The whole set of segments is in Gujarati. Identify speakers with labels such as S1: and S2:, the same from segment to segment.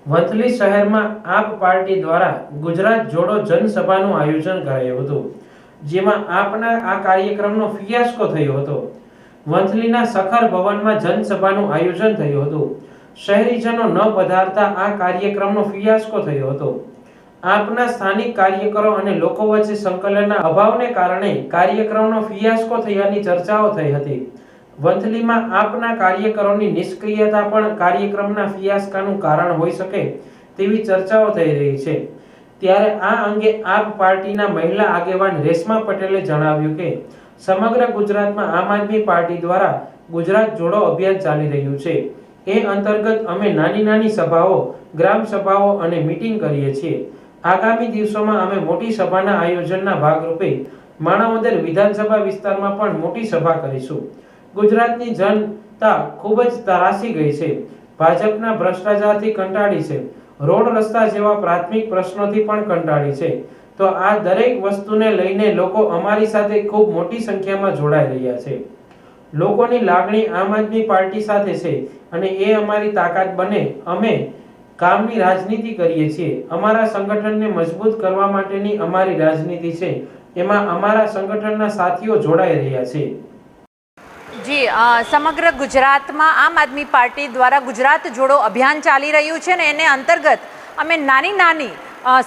S1: વંથલી શહેરમાં આપ પાર્ટી દ્વારા ગુજરાત જોડો જનસભાનું આયોજન કરાયું હતું, જેમાં આપના આ કાર્યક્રમનો ફિયાસ્કો થયો હતો। વંથલીના સખર ભવનમાં જનસભાનું આયોજન થયું હતું। શહેરીજનો ન પધારતા આ કાર્યક્રમનો ફિયાસ્કો થયો હતો। આપના સ્થાનિક કાર્યકરો અને લોકો વચ્ચે સંકલનના અભાવને કારણે કાર્યક્રમનો ફિયાસ્કો થયાની ચર્ચાઓ થઈ હતી। વંથલીમાં આપના કાર્યકરોની નિષ્ક્રિયતા પણ કાર્યક્રમના ફિયાસ્કાનું કારણ હોઈ શકે તેવી ચર્ચાઓ થઈ રહી છે। ત્યારે આ અંગે આપ પાર્ટીના મહિલા આગેવાન રેશમા પટેલે જણાવ્યું કે સમગ્ર ગુજરાતમાં આમ આદમી પાર્ટી દ્વારા ગુજરાત જોડો અભિયાન ચાલી રહ્યું છે। એ અંતર્ગત અમે નાની નાની સભાઓ, ગ્રામ સભાઓ અને મીટિંગ કરીએ છીએ। આગામી દિવસોમાં અમે મોટી સભાના આયોજનના ભાગરૂપે માણાવદર વિધાનસભા વિસ્તારમાં પણ મોટી સભા કરીશું। ગુજરાતની જનતા ખૂબ જ ત્રાસી ગઈ છે। ભાજપના ભ્રષ્ટાચારથી કંટાળી છે। રોડ રસ્તા જેવા પ્રાથમિક પ્રશ્નોથી પણ કંટાળી છે। તો આ દરેક વસ્તુને લઈને લોકો અમારી સાથે ખૂબ મોટી સંખ્યામાં જોડાઈ રહ્યા છે। લોકોની લાગણી આમ આદમી પાર્ટી સાથે છે અને એ અમારી તાકાત બને। અમે કામની રાજનીતિ કરીએ છીએ। અમારા સંગઠનને મજબૂત કરવા માટેની અમારી રાજનીતિ છે। એમાં અમારા સંગઠનના સાથીઓ જોડાઈ રહ્યા છે।
S2: જી, સમગ્ર ગુજરાતમાં આમ આદમી પાર્ટી દ્વારા ગુજરાત જોડો અભિયાન ચાલી રહ્યું છે ને એને અંતર્ગત અમે નાની નાની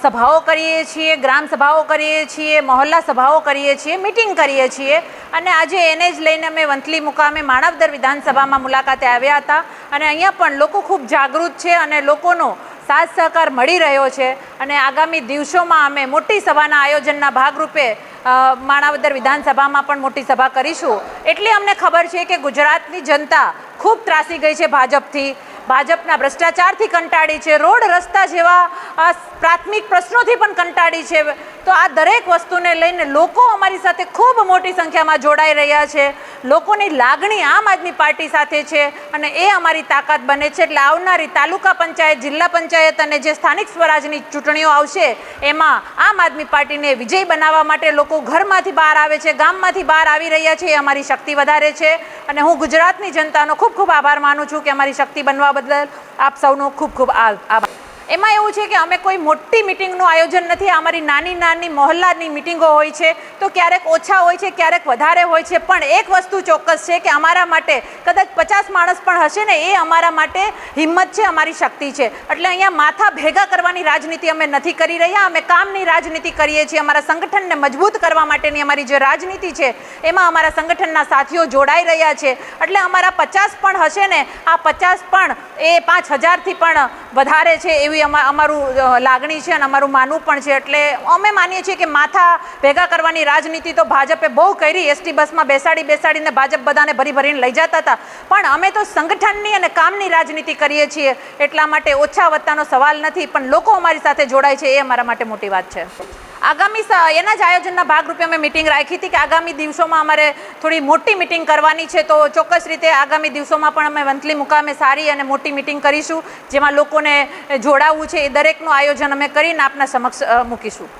S2: સભાઓ કરીએ છીએ, ગ્રામ સભાઓ કરીએ છીએ, મહોલ્લા સભાઓ કરીએ છીએ, મીટિંગ કરીએ છીએ અને આજે એને જ લઈને અમે વંથલી મુકામે માણાવદર વિધાનસભામાં મુલાકાતે આવ્યા હતા અને અહીંયા પણ લોકો ખૂબ જાગૃત છે અને લોકોનો સાથ સહકાર મળી રહ્યો છે અને આગામી દિવસોમાં અમે મોટી સભાના આયોજનના ભાગરૂપે માણાવદર વિધાનસભામાં પણ મોટી સભા કરીશું। એટલે અમને ખબર છે કે ગુજરાતની જનતા ખૂબ ત્રાસી ગઈ છે ભાજપથી, ભાજપના ભ્રષ્ટાચારથી કંટાળી છે, રોડ રસ્તા જેવા પ્રાથમિક પ્રશ્નોથી પણ કંટાળી છે। તો આ દરેક વસ્તુને લઈને લોકો અમારી સાથે ખૂબ મોટી સંખ્યામાં જોડાઈ રહ્યા છે। લોકોની લાગણી આમ આદમી પાર્ટી સાથે છે અને એ અમારી તાકાત બને છે। એટલે આવનારી તાલુકા પંચાયત, જિલ્લા પંચાયત અને જે સ્થાનિક સ્વરાજની ચૂંટણીઓ આવશે એમાં આમ આદમી પાર્ટીને વિજય બનાવવા માટે લોકો ઘરમાંથી બહાર આવે છે, ગામમાંથી બહાર આવી રહ્યા છે। એ અમારી શક્તિ વધારે છે અને હું ગુજરાતની જનતાનો ખૂબ ખૂબ આભાર માનું છું કે અમારી શક્તિ બનવા બદલ આપ સૌનો ખૂબ ખૂબ આભાર। એમાં એવું છે કે અમે કોઈ મોટી મિટિંગનું આયોજન નથી, અમારી નાની નાની મહોલ્લાની મિટિંગો હોય છે તો ક્યારેક ઓછા હોય છે, ક્યારેક વધારે હોય છે, પણ એક વસ્તુ ચોક્કસ છે કે અમારા માટે કદાચ 50 માણસ પણ હશે ને એ અમારા માટે હિંમત છે, અમારી શક્તિ છે। એટલે અહીંયા માથા ભેગા કરવાની રાજનીતિ અમે નથી કરી રહ્યા, અમે કામની રાજનીતિ કરીએ છીએ। અમારા સંગઠનને મજબૂત કરવા માટેની અમારી જે રાજનીતિ છે એમાં અમારા સંગઠનના સાથીઓ જોડાઈ રહ્યા છે। એટલે અમારા 50 પણ હશે ને આ 50 પણ એ 5000થી પણ વધારે છે એવી અમારું લાગણી છે અને અમારું માનવું પણ છે। એટલે અમે માનીએ છીએ કે માથા ભેગા કરવાની રાજનીતિ તો ભાજપે બહુ કરી। એસટી બસમાં બેસાડીને ભાજપ બધાને ભરીને લઈ જતા હતા, પણ અમે તો સંગઠનની અને કામની રાજનીતિ કરીએ છીએ। એટલા માટે ઓછા વત્તાનો સવાલ નથી, પણ લોકો અમારી સાથે જોડાય છે એ અમારા માટે મોટી વાત છે। આગામી એના જ આયોજનના ભાગરૂપે અમે મિટિંગ રાખી હતી કે આગામી દિવસોમાં અમારે થોડી મોટી મિટિંગ કરવાની છે, તો ચોક્કસ રીતે આગામી દિવસોમાં પણ અમે વંથલી મુકામે સારી અને મોટી મિટિંગ કરીશું જેમાં લોકોને જોડાવવું છે એ દરેકનું આયોજન અમે કરીને આપના સમક્ષ મૂકીશું।